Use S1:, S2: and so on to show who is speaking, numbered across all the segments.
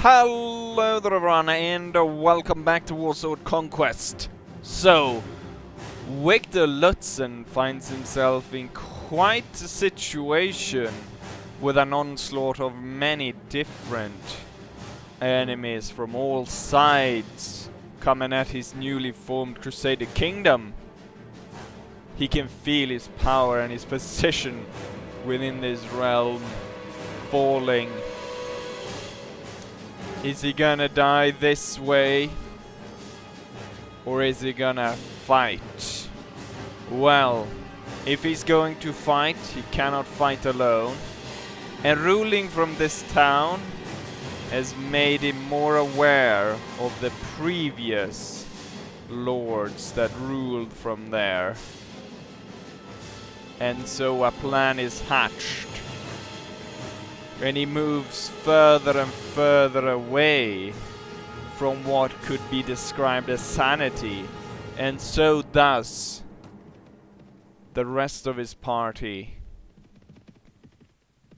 S1: Hello there everyone and welcome back to Warsword Conquest. So, Victor Lutzen finds himself in quite a situation with an onslaught of many different enemies from all sides coming at his newly formed Crusader Kingdom. He can feel his power and his position within this realm falling. Is he gonna die this way? Or is he gonna fight? Well, if he's going to fight, he cannot fight alone. And ruling from this town has made him more aware of the previous lords that ruled from there. And so a plan is hatched. And he moves further and further away from what could be described as sanity. And so does the rest of his party,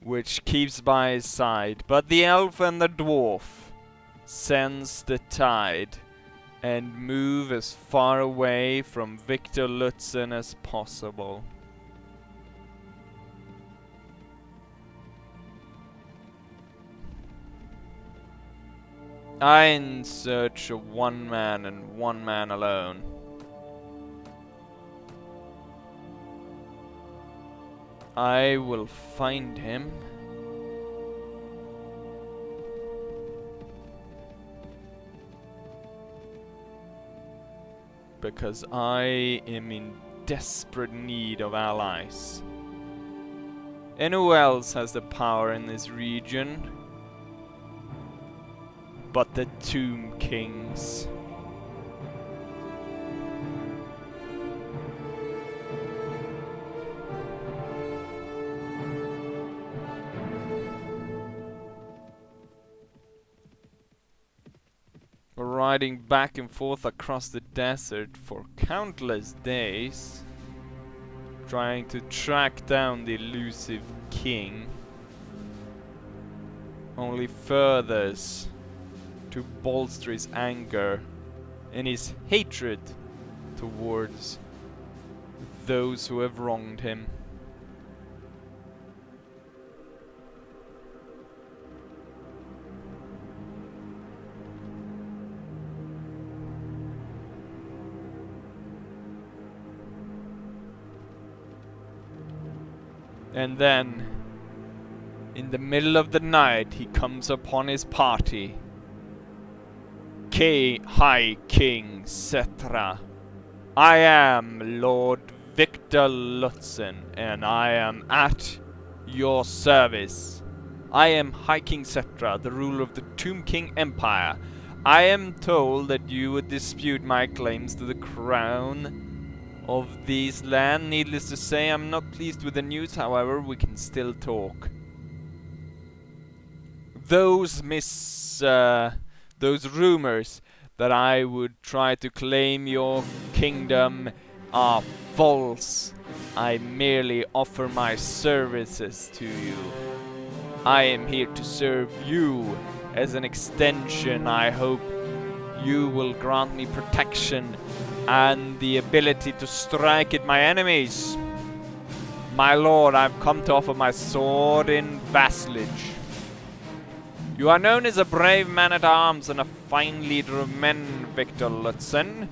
S1: which keeps by his side. But the elf and the dwarf sense the tide and move as far away from Victor Lutzen as possible. I'm in search of one man and one man alone. I will find him. Because I am in desperate need of allies. And who else has the power in this region but the Tomb Kings? Riding back and forth across the desert for countless days, trying to track down the elusive king, only furthers to bolster his anger and his hatred towards those who have wronged him. And then, in the middle of the night, he comes upon his party. High King Cetra. I am Lord Victor Lutzen, and I am at your service. I am High King Cetra, the ruler of the Tomb King Empire. I am told that you would dispute my claims to the crown of this land. Needless to say, I'm not pleased with the news, however, we can still talk. Those rumors that I would try to claim your kingdom are false. I merely offer my services to you. I am here to serve you. As an extension, I hope you will grant me protection and the ability to strike at my enemies. My lord, I've come to offer my sword in vassalage. You are known as a brave man-at-arms and a fine leader of men, Victor Lutzen.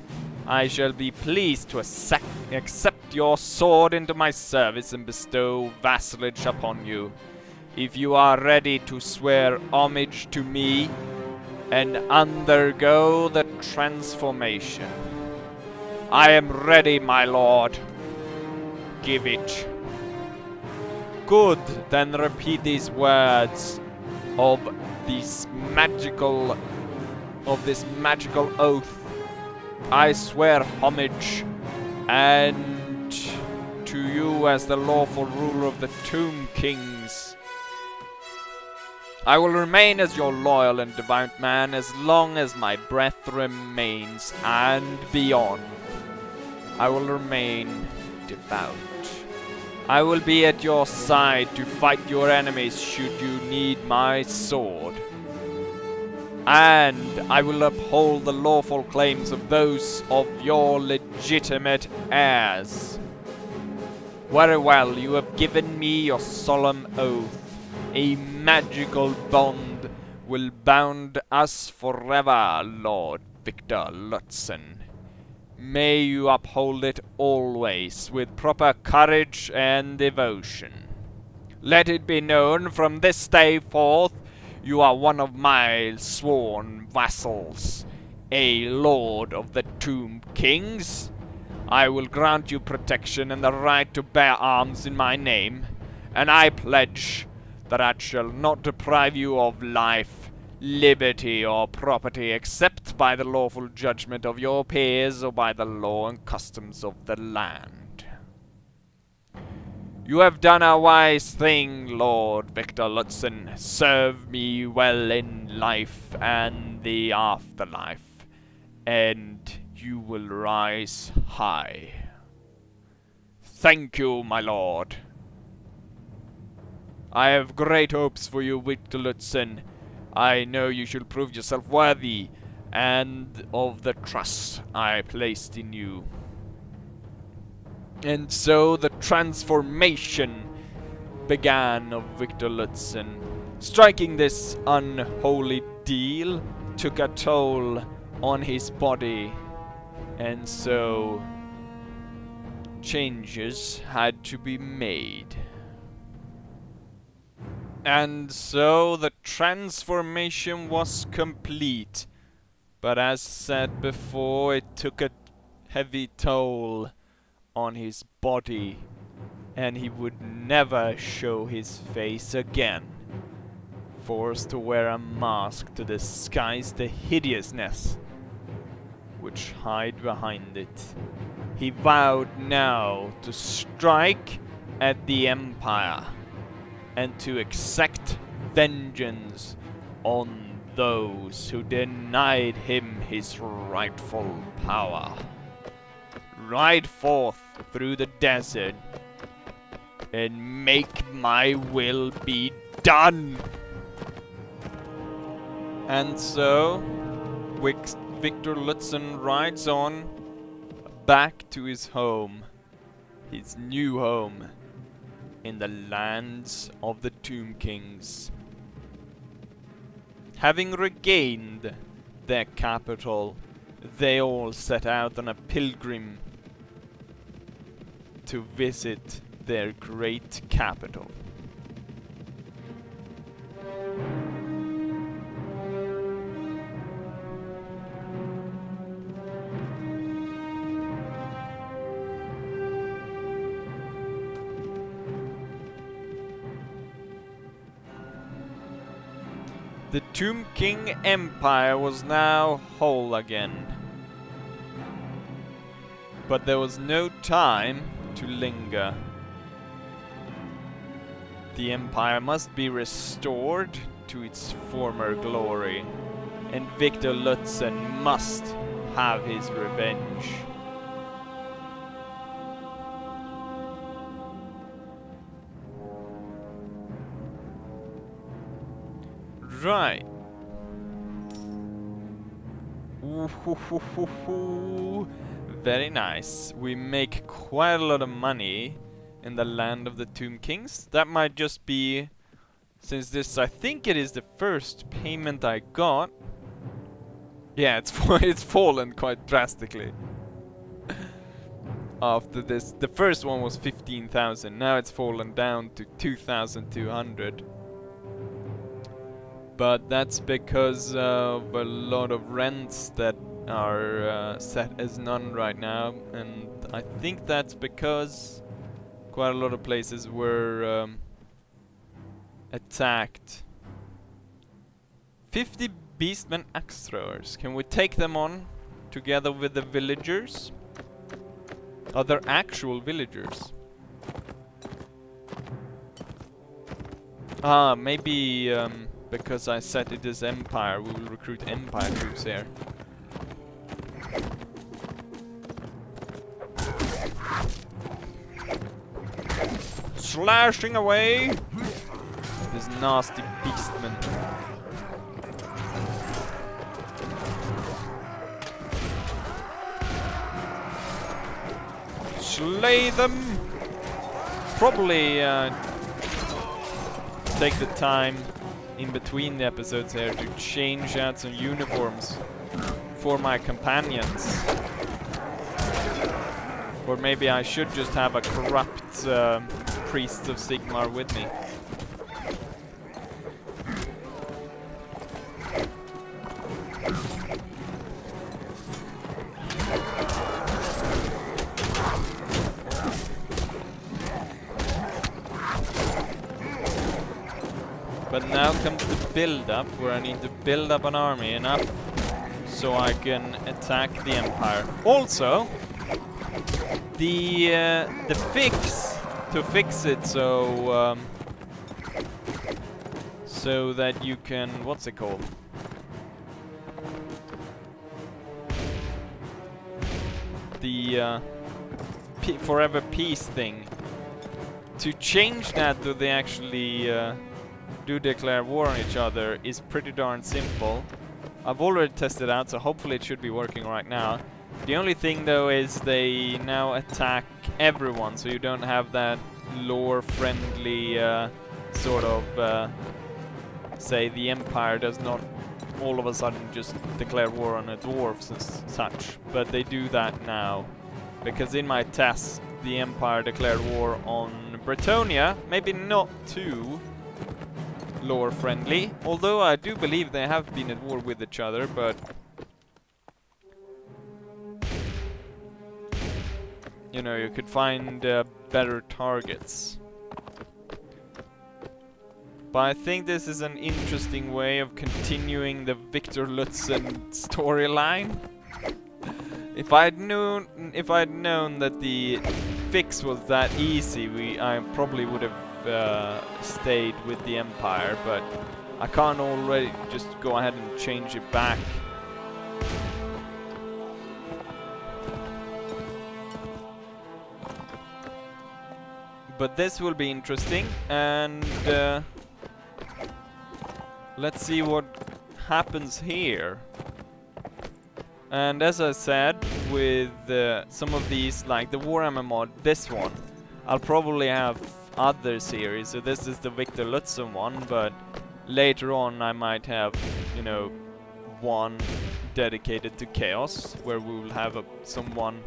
S1: I shall be pleased to accept your sword into my service and bestow vassalage upon you. If you are ready to swear homage to me and undergo the transformation. I am ready, my lord. Give it. Good, then repeat these words of this magical oath. I swear homage and to you as the lawful ruler of the Tomb Kings. I will remain as your loyal and devout man as long as my breath remains and beyond. I will remain devout. I will be at your side to fight your enemies should you need my sword. and I will uphold the lawful claims of those of your legitimate heirs. Very well, you have given me your solemn oath. A magical bond will bound us forever, Lord Victor Lutzen. May you uphold it always with proper courage and devotion. Let it be known from this day forth, you are one of my sworn vassals, a lord of the Tomb Kings. I will grant you protection and the right to bear arms in my name, and I pledge that I shall not deprive you of life, liberty, or property except by the lawful judgment of your peers or by the law and customs of the land. You have done a wise thing, Lord Victor Lutzen. Serve me well in life and the afterlife, and you will rise high. Thank you, my lord. I have great hopes for you, Victor Lutzen. I know you shall prove yourself worthy and of the trust I placed in you. And so the transformation began of Victor Lutzen. Striking this unholy deal took a toll on his body, and so changes had to be made. And so the transformation was complete, but as said before, it took a heavy toll on his body, and he would never show his face again, forced to wear a mask to disguise the hideousness which hid behind it. He vowed now to strike at the Empire and to exact vengeance on those who denied him his rightful power. Ride forth through the desert and make my will be done. And so Victor Lutzen rides on back to his home, his new home in the lands of the Tomb Kings. Having regained their capital, they all set out on a pilgrim to visit their great capital. The Tomb King Empire was now whole again. But there was no time to linger. The Empire must be restored to its former glory, and Victor Lutzen must have his revenge. Right. Ooh, very nice. We make quite a lot of money in the land of the Tomb Kings. That might just be, since this, I think it is the first payment I got. Yeah, it's fallen quite drastically. After this, the first one was 15,000. Now it's fallen down to 2,200. But that's because of a lot of rents that are set as none right now, and I think that's because quite a lot of places were attacked. 50 beastmen axe throwers. Can we take them on together with the villagers? Are there actual villagers? Ah, maybe because I set it as Empire, we will recruit Empire troops here. Slashing away! This nasty beastman. slay them. Probably take the time in between the episodes here to change out some uniforms for my companions. Or maybe I should just have a corrupt priest of Sigmar with me. But now comes the build-up, where I need to build up an army enough so I can attack the Empire. Also, the fix to fix it so so that you can, what's it called? The forever peace thing. To change that so they actually do declare war on each other is pretty darn simple. I've already tested out, so hopefully it should be working right now. The only thing though is they now attack everyone, so you don't have that lore-friendly sort of say the Empire does not all of a sudden just declare war on the dwarves and such, but they do that now. Because in my test, the Empire declared war on Bretonia, maybe not too lore-friendly, although I do believe they have been at war with each other, but you know, you could find better targets. But I think this is an interesting way of continuing the Victor Lutzen storyline. If I'd known that the fix was that easy, I probably would have stayed with the Empire, but I can't already just go ahead and change it back. But this will be interesting, and let's see what happens here. And as I said, with some of these, like the Warhammer mod, this one, I'll probably have other series. So this is the Victor Lutzen one, but later on I might have, you know, one dedicated to Chaos, where we will have someone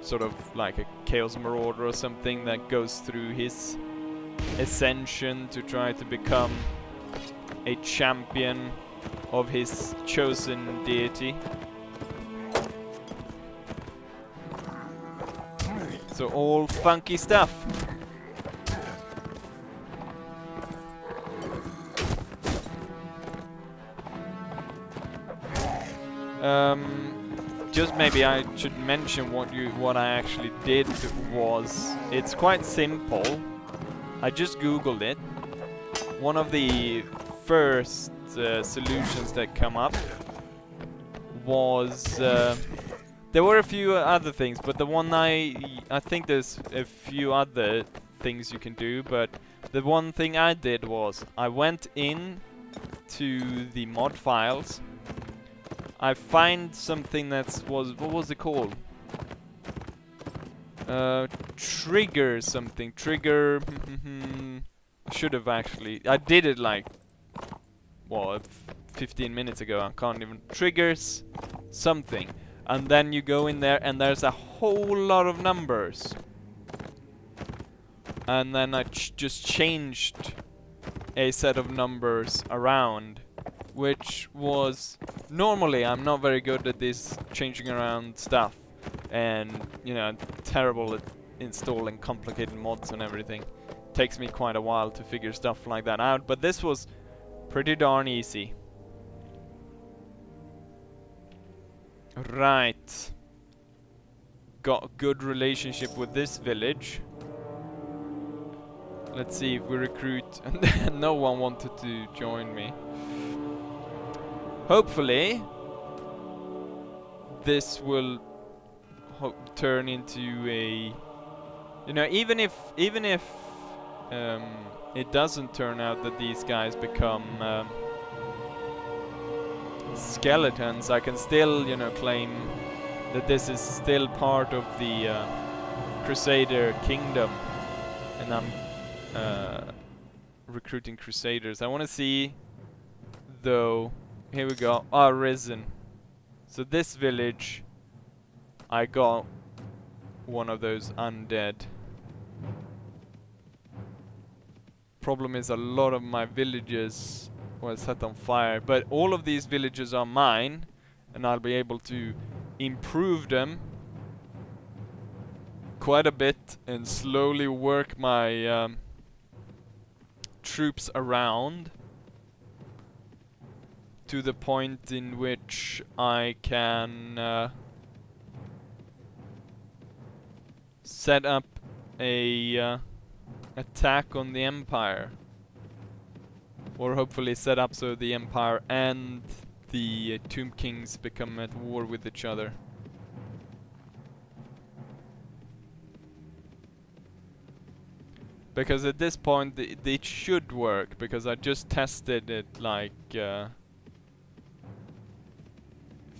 S1: sort of like a Chaos Marauder or something that goes through his ascension to try to become a champion of his chosen deity. So all funky stuff. Just maybe I should mention what I actually did was, it's quite simple. I just googled it. One of the first solutions that come up was there were a few other things, but the one I think there's a few other things you can do, but the one thing I did was I went in to the mod files. I find something what was it called? Trigger something. Trigger. Should have actually. I did it like, well, 15 minutes ago. I can't even. Triggers something. And then you go in there and there's a whole lot of numbers. And then I just changed a set of numbers around, which was, normally I'm not very good at this changing around stuff, and you know, terrible at installing complicated mods and everything. Takes me quite a while to figure stuff like that out, but this was pretty darn easy. Right. Got a good relationship with this village. Let's see if we recruit. And no one wanted to join me. Hopefully this will turn into a, you know, even if it doesn't turn out that these guys become skeletons, I can still, you know, claim that this is still part of the Crusader kingdom, and I'm recruiting Crusaders. I want to see, though. Here we go. Ah, Risen. So this village, I got one of those undead. Problem is, a lot of my villages were set on fire, but all of these villages are mine, and I'll be able to improve them quite a bit and slowly work my troops around to the point in which I can set up a attack on the Empire, or hopefully set up so the Empire and the Tomb Kings become at war with each other. Because at this point it should work, because I just tested it like a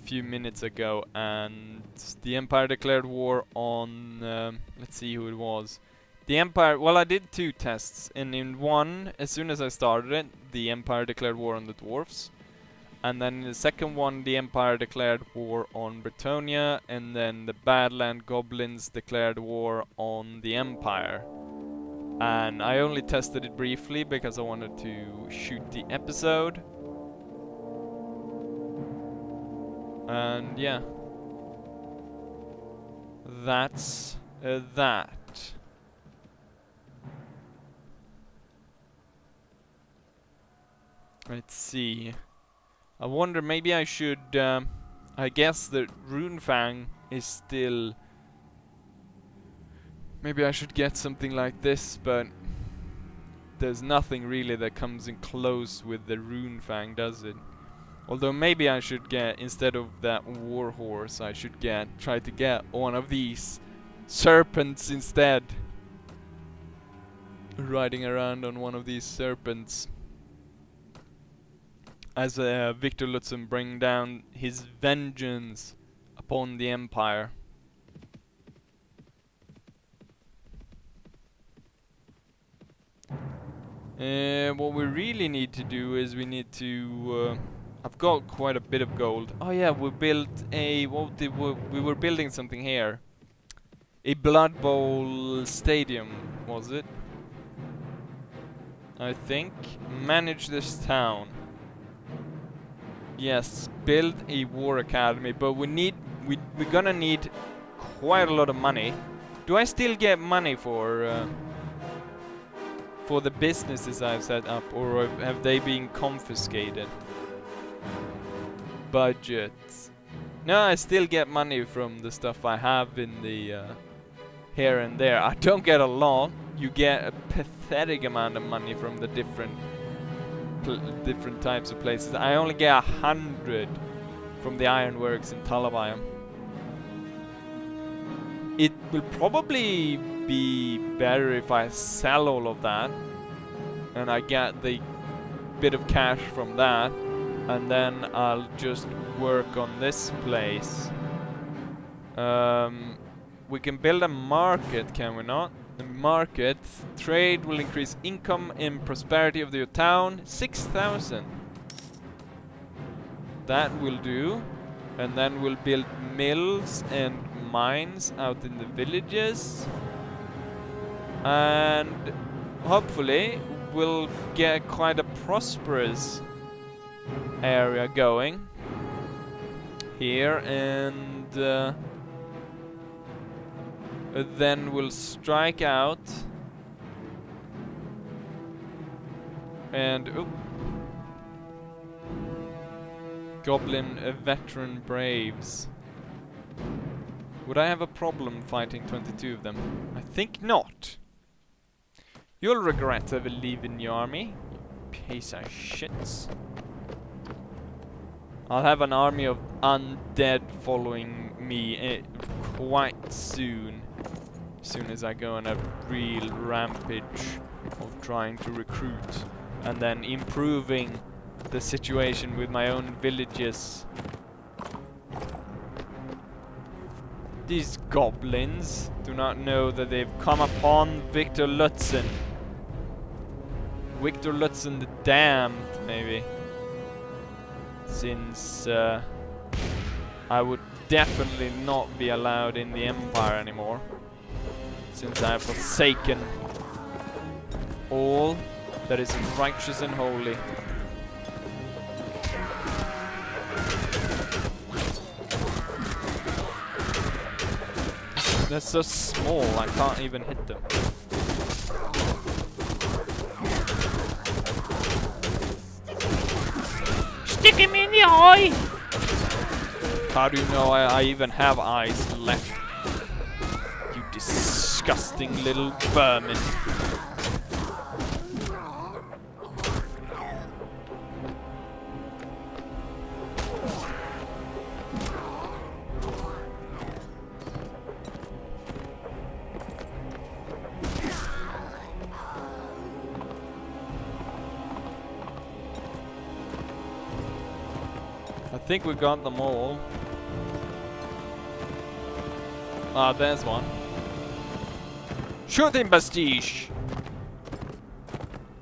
S1: few minutes ago, and the Empire declared war on let's see who it was. The Empire, well, I did 2 tests, and in one, as soon as I started it, the Empire declared war on the dwarfs. And then in the second one, the Empire declared war on Bretonia, and then the Badland Goblins declared war on the Empire. And I only tested it briefly because I wanted to shoot the episode. And yeah. That's that. Let's see. I wonder, maybe I should, I guess that Runefang is still... Maybe I should get something like this, but there's nothing really that comes in close with the Runefang, does it? Although maybe I should get, instead of that warhorse, I should try to get one of these serpents instead. Riding around on one of these serpents. As Victor Lutzen bring down his vengeance upon the Empire. What we really need to do is we need to... I've got quite a bit of gold. Oh yeah, we built a... we were building something here. A Blood Bowl stadium, was it? I think. Manage this town. Yes, build a war academy, but we're gonna need quite a lot of money. Do I still get money for the businesses I've set up, or have they been confiscated? Budgets. No, I still get money from the stuff I have in the here and there. I don't get a lot. You get a pathetic amount of money from the different types of places. I only get 100 from the ironworks in Talabayam. It will probably be better if I sell all of that and I get the bit of cash from that, and then I'll just work on this place. We can build a market, can we not? The market trade will increase income and prosperity of your town. 6,000. That will do. And then we'll build mills and mines out in the villages. And hopefully we'll get quite a prosperous area going here, and then we'll strike out and Goblin veteran braves. Would I have a problem fighting 22 of them? I think not. You'll regret ever leaving the army, you piece of shits. I'll have an army of undead following me quite soon. As soon as I go on a real rampage of trying to recruit and then improving the situation with my own villages. These goblins do not know that they've come upon Victor Lutzen. Victor Lutzen the Damned, maybe. Since I would definitely not be allowed in the Empire anymore. Since I have forsaken all that is righteous and holy. They're so small, I can't even hit them. Stick him in the eye! How do you know I even have eyes left? You disgusting little vermin. I think we got them all. Ah, there's one. Shoot him, Bastige!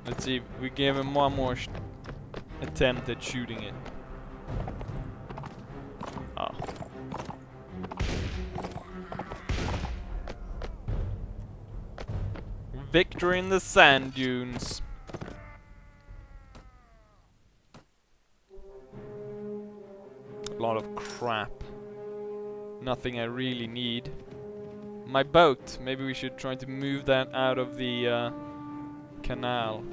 S1: Let's see if we gave him one more attempt at shooting it. Ah. Victory in the sand dunes. A lot of crap. Nothing I really need. My boat. Maybe we should try to move that out of the canal.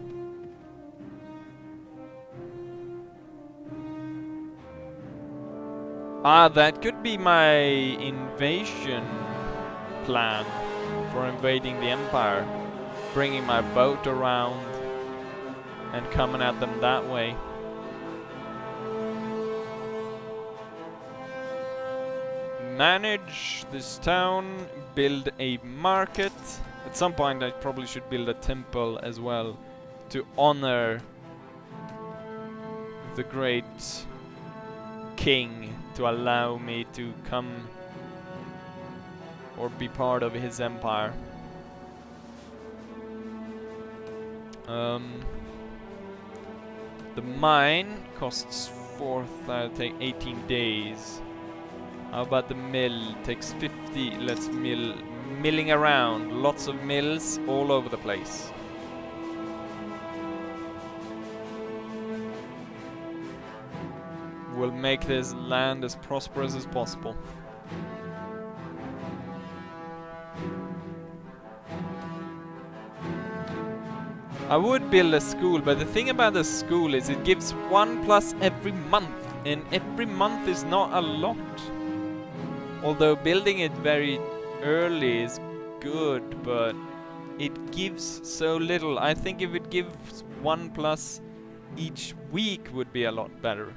S1: Ah, that could be my invasion plan for invading the Empire. Bringing my boat around and coming at them that way. Manage this town, build a market. At some point I probably should build a temple as well to honor the great king, to allow me to come or be part of his empire. The mine costs 18 days. How about the mill? Takes 50. Let's milling around. Lots of mills all over the place. We'll make this land as prosperous as possible. I would build a school, but the thing about the school is it gives 1+ every month, and every month is not a lot. Although building it very early is good, but it gives so little. I think if it gives 1+ each week would be a lot better.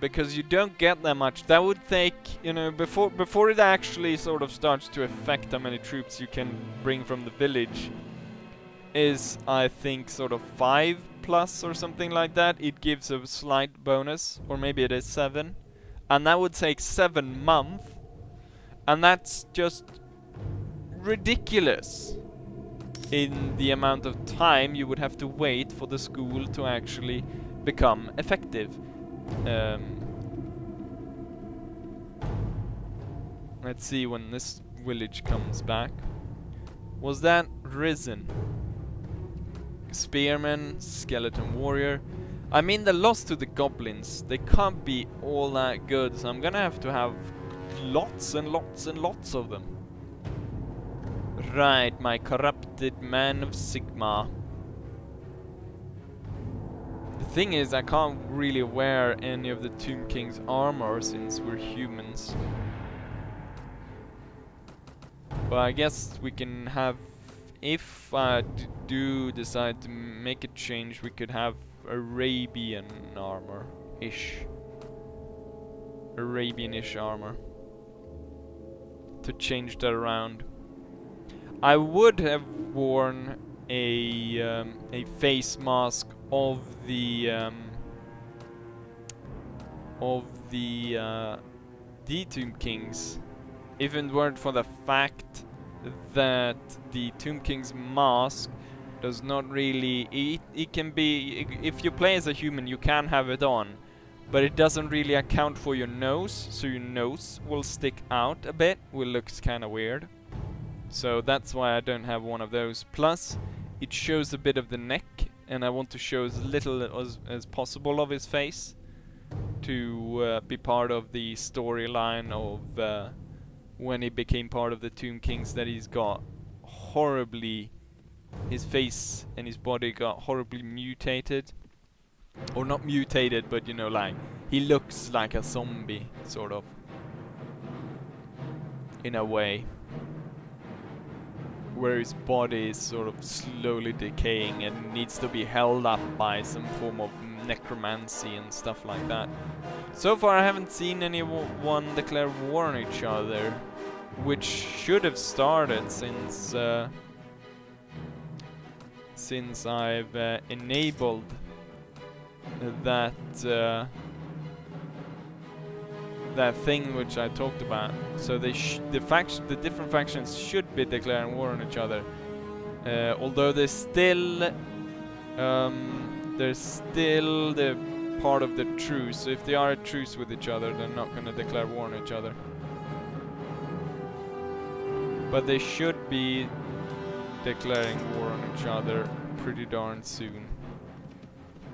S1: Because you don't get that much. That would take, you know, before it actually sort of starts to affect how many troops you can bring from the village, is I think sort of 5+ or something like that. It gives a slight bonus, or maybe it is 7, and that would take 7 months, and that's just ridiculous in the amount of time you would have to wait for the school to actually become effective. Let's see when this village comes back. Was that risen? Spearman, skeleton warrior. I mean, they lost to the goblins. They can't be all that good, so I'm gonna have to have lots and lots and lots of them. Right, my corrupted man of Sigma. The thing is, I can't really wear any of the Tomb King's armor since we're humans. But I guess we can have, if I do decide to make a change, we could have Arabian armor-ish. Arabian-ish armor. To change that around. I would have worn a face mask of the the Tomb Kings, if it weren't for the fact that the Tomb King's mask does not really... It can be... If you play as a human, you can have it on, but it doesn't really account for your nose, so your nose will stick out a bit, which looks kind of weird. So that's why I don't have one of those. Plus, it shows a bit of the neck, and I want to show as little as possible of his face to be part of the storyline of when he became part of the Tomb Kings, that he's got horribly... His face and his body got horribly mutated. Or not mutated, but you know, like, he looks like a zombie, sort of. In a way. Where his body is sort of slowly decaying and needs to be held up by some form of necromancy and stuff like that. So far I haven't seen anyone declare war on each other, which should have started since I've enabled that that thing which I talked about. So the different factions should be declaring war on each other. Although there's still the part of the truce. So if they are at truce with each other, they're not going to declare war on each other. But they should be declaring war on each other pretty darn soon.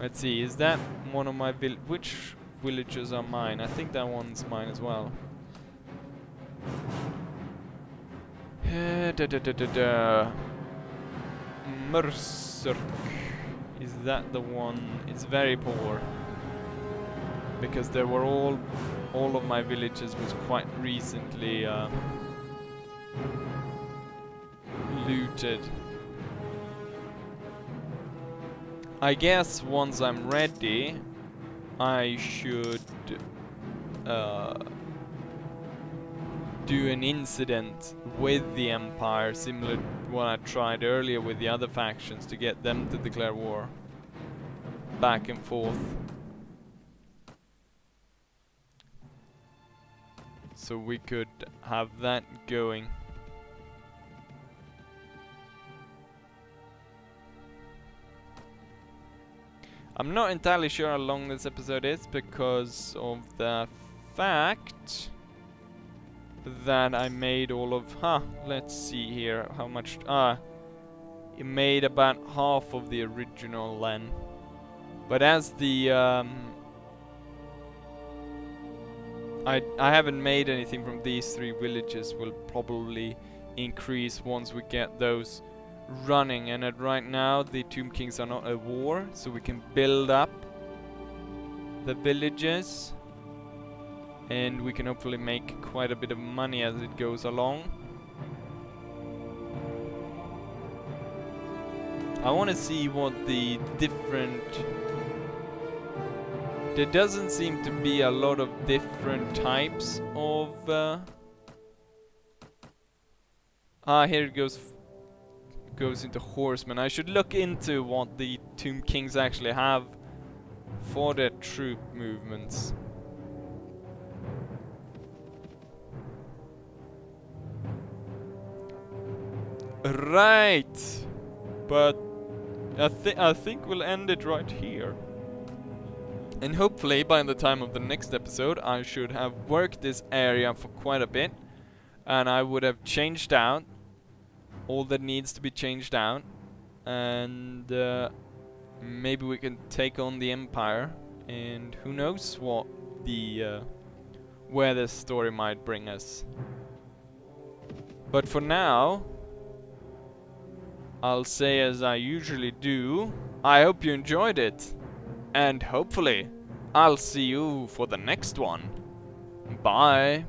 S1: Let's see, is that one of my which villages are mine? I think that one's mine as well. Mercerk. Is that the one? It's very poor. Because there were all of my villages was quite recently looted. I guess once I'm ready, I should do an incident with the Empire, similar to what I tried earlier with the other factions, to get them to declare war. Back and forth. So we could have that going. I'm not entirely sure how long this episode is because of the fact that I made all of... let's see here how much... it made about half of the original then. But as the... I haven't made anything from these 3 villages. Will probably increase once we get those running, and right now the Tomb Kings are not at war, so we can build up the villages and we can hopefully make quite a bit of money as it goes along. I want to see what the different... There doesn't seem to be a lot of different types of... here it goes into horsemen. I should look into what the Tomb Kings actually have for their troop movements. Right, but I think we'll end it right here. And hopefully by the time of the next episode I should have worked this area for quite a bit, and I would have changed out all that needs to be changed out, and maybe we can take on the Empire, and who knows what the where this story might bring us. But for now, I'll say as I usually do, I hope you enjoyed it, and hopefully I'll see you for the next one. Bye.